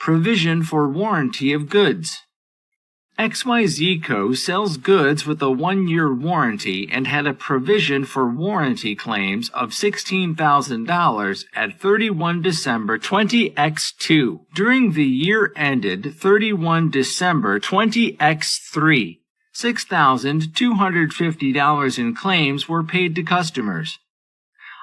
Provision for warranty of goods. XYZ Co. sells goods with a 1-year warranty and had a provision for warranty claims of $16,000 at 31 December 20X2. During the year ended 31 December 20X3, $6,250 in claims were paid to customers.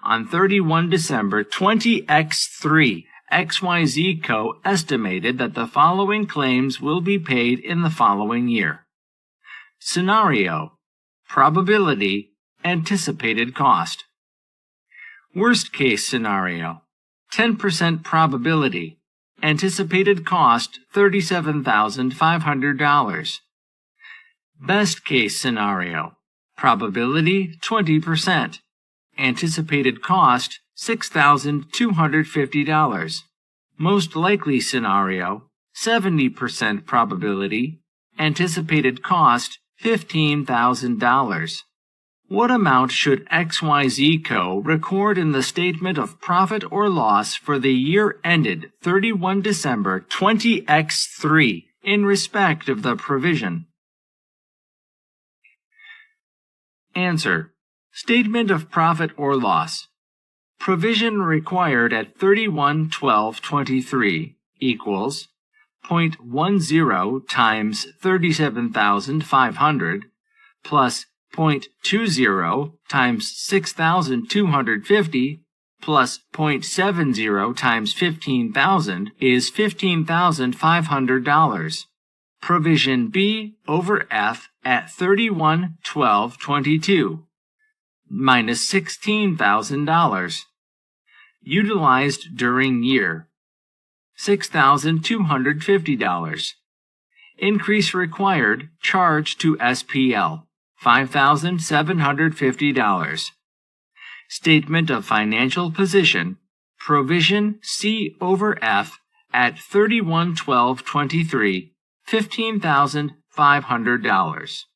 On 31 December 20X3, XYZ Co. estimated that the following claims will be paid in the following year. Scenario: probability, anticipated cost. Worst case scenario: 10% probability, anticipated cost $37,500. Best case scenario: probability 20%, anticipated cost $6,250. Most likely scenario: 70% probability, anticipated cost $15,000. What amount should XYZ Co. record in the statement of profit or loss for the year ended 31 December 20X3 in respect of the provision? Answer: Statement of profit or loss. Provision required at 31/12/23 equals 0.10 times 37,500 plus 0.20 times 6,250 plus 0.70 times 15,000 is $15,500. Provision B over F at 31/12/22 minus $16,000. Utilized during year, $6,250. Increase required, charge to SPL, $5,750. Statement of financial position, provision C over F at 31/12/23, $15,500.